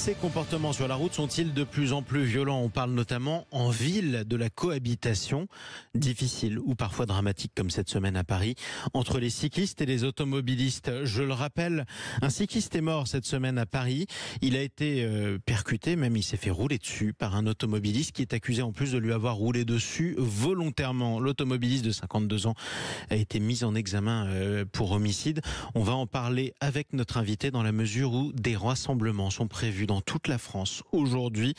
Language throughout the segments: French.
Ces comportements sur la route sont-ils de plus en plus violents? On parle notamment en ville de la cohabitation, difficile ou parfois dramatique comme cette semaine à Paris, entre les cyclistes et les automobilistes. Je le rappelle, un cycliste est mort cette semaine à Paris. Il a été percuté, même il s'est fait rouler dessus par un automobiliste qui est accusé en plus de lui avoir roulé dessus volontairement. L'automobiliste de 52 ans a été mis en examen pour homicide. On va en parler avec notre invité dans la mesure où des rassemblements sont prévus dans toute la France aujourd'hui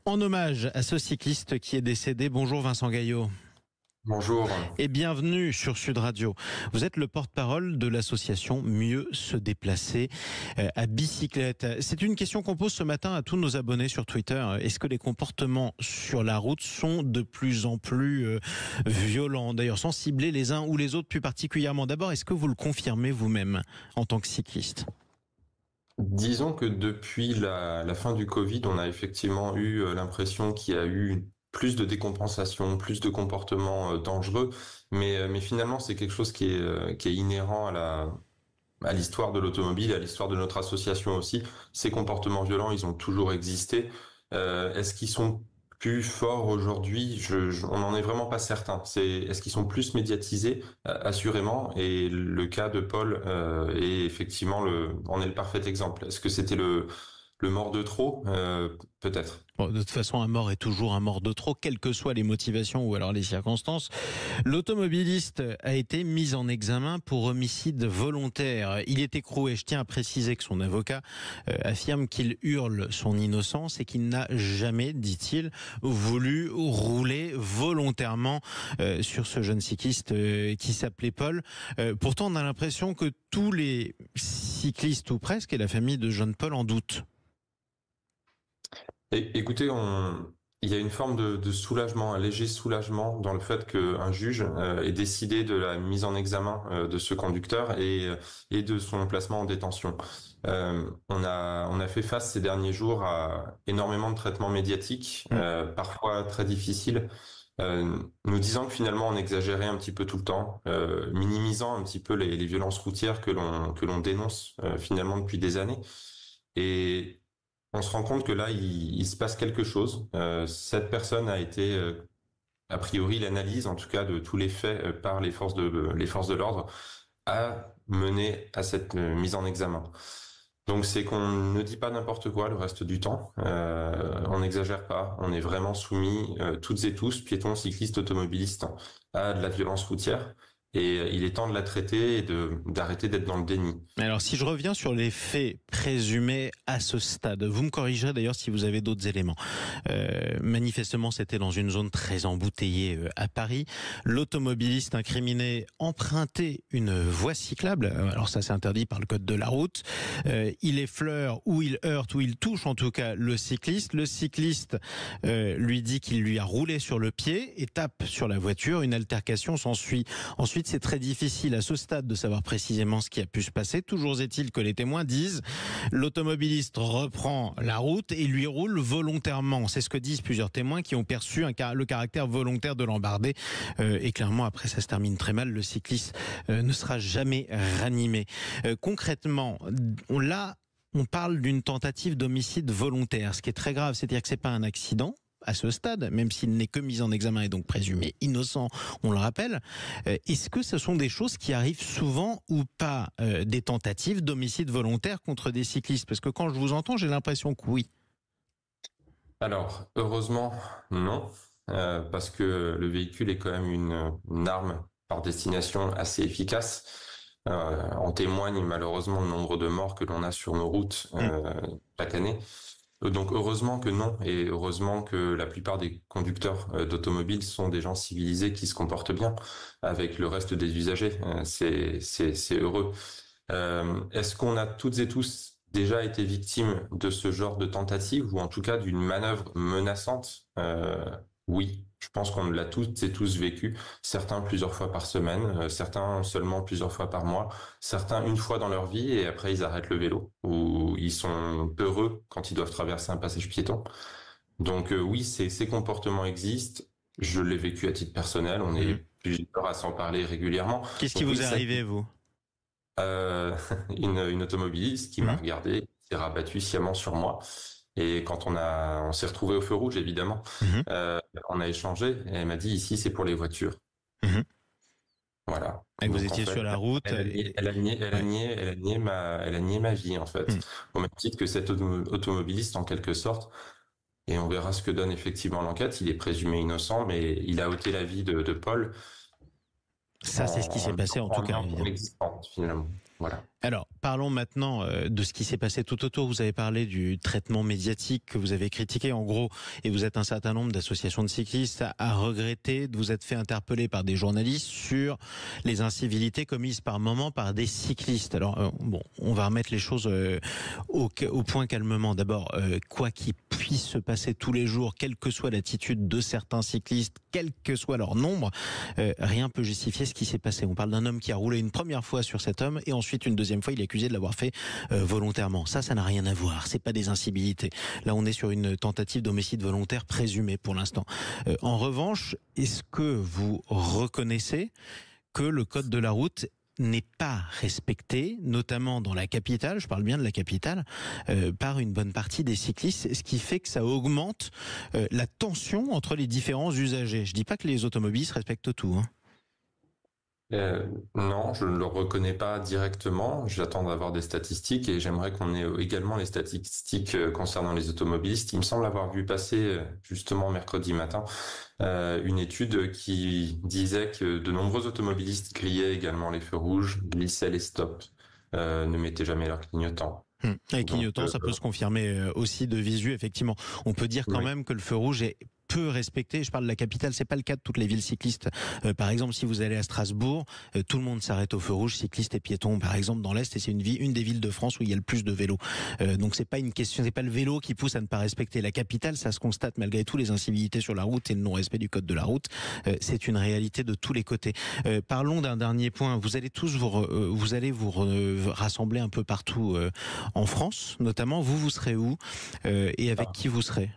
en hommage à ce cycliste qui est décédé. Bonjour Vincent Gaillot. Bonjour. Et bienvenue sur Sud Radio. Vous êtes le porte-parole de l'association Mieux se déplacer à bicyclette. C'est une question qu'on pose ce matin à tous nos abonnés sur Twitter. Est-ce que les comportements sur la route sont de plus en plus violents? D'ailleurs, sans cibler les uns ou les autres plus particulièrement. D'abord, est-ce que vous le confirmez vous-même en tant que cycliste? Disons que depuis la fin du Covid, on a effectivement eu l'impression qu'il y a eu plus de décompensation, plus de comportements dangereux, mais finalement c'est quelque chose qui est inhérent à l'histoire de l'automobile, à l'histoire de notre association aussi. Ces comportements violents, ils ont toujours existé. Est-ce qu'ils sont plus forts aujourd'hui? On n'en est vraiment pas certain. Est-ce qu'ils sont plus médiatisés? Assurément. Et le cas de Paul est effectivement en est le parfait exemple. Est-ce que c'était le mort de trop? Peut-être. Bon, de toute façon, un mort est toujours un mort de trop, quelles que soient les motivations ou alors les circonstances. L'automobiliste a été mis en examen pour homicide volontaire. Il est écroué. Je tiens à préciser que son avocat affirme qu'il hurle son innocence et qu'il n'a jamais, dit-il, voulu rouler volontairement sur ce jeune cycliste qui s'appelait Paul. Pourtant, on a l'impression que tous les cyclistes, ou presque, et la famille de jeune Paul en doutent. Écoutez, il y a une forme de soulagement, un léger soulagement dans le fait qu'un juge ait décidé de la mise en examen de ce conducteur et de son placement en détention. On a fait face ces derniers jours à énormément de traitements médiatiques, parfois très difficiles, nous disant que finalement on exagérait un petit peu tout le temps, minimisant un petit peu les violences routières que l'on dénonce finalement depuis des années. Et on se rend compte que là, il se passe quelque chose. Cette personne a été, a priori, l'analyse, en tout cas, de tous les faits par les forces de l'ordre, a mené à cette mise en examen. Donc, c'est qu'on ne dit pas n'importe quoi le reste du temps. On n'exagère pas. On est vraiment soumis, toutes et tous, piétons, cyclistes, automobilistes, à de la violence routière. Et il est temps de la traiter et d'arrêter d'être dans le déni. Alors, si je reviens sur les faits présumés à ce stade, vous me corrigerez d'ailleurs si vous avez d'autres éléments. Manifestement, c'était dans une zone très embouteillée à Paris. L'automobiliste incriminé empruntait une voie cyclable. Alors ça, c'est interdit par le code de la route. Il effleure ou il heurte ou il touche en tout cas le cycliste. Le cycliste lui dit qu'il lui a roulé sur le pied et tape sur la voiture. Une altercation s'ensuit. Ensuite, c'est très difficile à ce stade de savoir précisément ce qui a pu se passer. Toujours est-il que les témoins disent l'automobiliste reprend la route et lui roule volontairement. C'est ce que disent plusieurs témoins qui ont perçu le caractère volontaire de l'embardé. Et clairement, après, ça se termine très mal. Le cycliste ne sera jamais ranimé. Concrètement, on parle d'une tentative d'homicide volontaire, ce qui est très grave. C'est-à-dire que c'est pas un accident à ce stade, même s'il n'est que mis en examen et donc présumé innocent, on le rappelle. Est-ce que ce sont des choses qui arrivent souvent ou pas, des tentatives d'homicide volontaire contre des cyclistes? Parce que quand je vous entends, j'ai l'impression que oui. Alors, heureusement, non, parce que le véhicule est quand même une arme par destination assez efficace. En témoigne malheureusement le nombre de morts que l'on a sur nos routes chaque année. Donc heureusement que non, et heureusement que la plupart des conducteurs d'automobiles sont des gens civilisés qui se comportent bien avec le reste des usagers. C'est heureux. Est-ce qu'on a toutes et tous déjà été victimes de ce genre de tentative ou en tout cas d'une manœuvre menaçante? Oui, je pense qu'on l'a toutes et tous vécu. Certains plusieurs fois par semaine, certains seulement plusieurs fois par mois, certains une fois dans leur vie et après ils arrêtent le vélo ou ils sont peureux quand ils doivent traverser un passage piéton. Donc oui, ces comportements existent. Je l'ai vécu à titre personnel. On est plusieurs à s'en parler régulièrement. Qu'est-ce qui vous est arrivé, vous? Une automobiliste qui m'a regardé, s'est rabattue sciemment sur moi Et quand on s'est retrouvé au feu rouge, évidemment, Mhm. euh, on a échangé et elle m'a dit ici c'est pour les voitures. Mhm. Voilà. Et vous Donc en étiez fait, sur la route. Ouais. elle a nié ma vie en fait. Mm. Au même titre que cet automobiliste en quelque sorte. Et on verra ce que donne effectivement l'enquête. Il est présumé innocent, mais il a ôté la vie de Paul Ça, c'est ce qui s'est passé en tout en cas, niant son évidemment. existence finalement. Voilà. Alors, parlons maintenant de ce qui s'est passé tout autour. Vous avez parlé du traitement médiatique que vous avez critiqué, en gros, et vous êtes un certain nombre d'associations de cyclistes à regretter de vous être fait interpeller par des journalistes sur les incivilités commises par moment par des cyclistes. Alors, bon, on va remettre les choses au point calmement. D'abord, quoi qu'il puisse se passer tous les jours, quelle que soit l'attitude de certains cyclistes, quel que soit leur nombre, rien peut justifier ce qui s'est passé. On parle d'un homme qui a roulé une première fois sur cet homme et ensuite une deuxième fois il est accusé de l'avoir fait volontairement. Ça n'a rien à voir, c'est pas des incivilités. Là on est sur une tentative d'homicide volontaire présumé pour l'instant. En revanche, est-ce que vous reconnaissez que le code de la route n'est pas respecté, notamment dans la capitale, je parle bien de la capitale, par une bonne partie des cyclistes, ce qui fait que ça augmente la tension entre les différents usagers. Je dis pas que les automobilistes respectent tout, hein. Non, je ne le reconnais pas directement. J'attends d'avoir des statistiques et j'aimerais qu'on ait également les statistiques concernant les automobilistes. Il me semble avoir vu passer justement mercredi matin une étude qui disait que de nombreux automobilistes grillaient également les feux rouges, glissaient les stops, ne mettaient jamais leur clignotant. Avec Donc, clignotant, ça peut se confirmer aussi de visu, effectivement. On peut dire quand oui. même que le feu rouge est peu respecté. Je parle de la capitale, c'est pas le cas de toutes les villes cyclistes. Par exemple, si vous allez à Strasbourg, tout le monde s'arrête au feu rouge, cyclistes et piétons, par exemple, dans l'Est, et c'est une des villes de France où il y a le plus de vélos. Donc c'est pas une question, c'est pas le vélo qui pousse à ne pas respecter la capitale, ça se constate malgré tout, les incivilités sur la route et le non-respect du code de la route. C'est une réalité de tous les côtés. Parlons d'un dernier point. Vous allez tous vous rassembler un peu partout en France, notamment. Vous serez où et avec qui vous serez?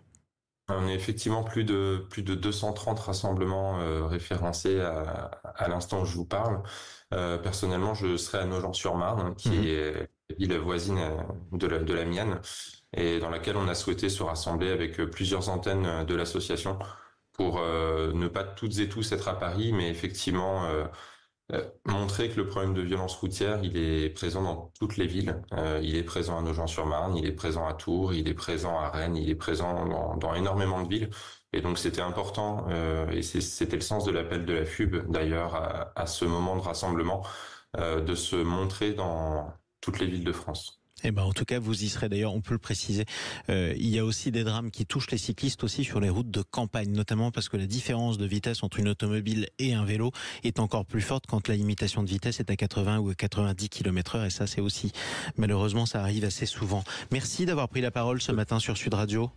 On est effectivement plus de 230 rassemblements référencés à l'instant où je vous parle. Personnellement, je serai à Nogent-sur-Marne, Mhm. qui est la ville voisine de la mienne, et dans laquelle on a souhaité se rassembler avec plusieurs antennes de l'association pour ne pas toutes et tous être à Paris, mais effectivement montrer que le problème de violence routière, il est présent dans toutes les villes. Il est présent à Nogent-sur-Marne, il est présent à Tours, il est présent à Rennes, il est présent dans énormément de villes. Et donc c'était important, et c'était le sens de l'appel de la FUB d'ailleurs à ce moment de rassemblement, de se montrer dans toutes les villes de France. Eh ben, en tout cas, vous y serez. D'ailleurs, on peut le préciser. Il y a aussi des drames qui touchent les cyclistes aussi sur les routes de campagne, notamment parce que la différence de vitesse entre une automobile et un vélo est encore plus forte quand la limitation de vitesse est à 80 ou à 90 km/h. Et ça, c'est aussi, malheureusement, ça arrive assez souvent. Merci d'avoir pris la parole ce matin sur Sud Radio.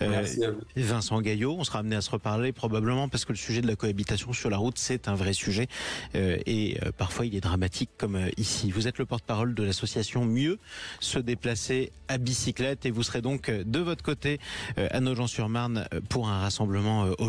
Merci à vous. Vincent Gaillot, on sera amené à se reparler probablement parce que le sujet de la cohabitation sur la route, c'est un vrai sujet. Et parfois, il est dramatique comme ici. Vous êtes le porte-parole de l'association Mieux se déplacer à bicyclette et vous serez donc de votre côté à Nogent-sur-Marne pour un rassemblement aujourd'hui.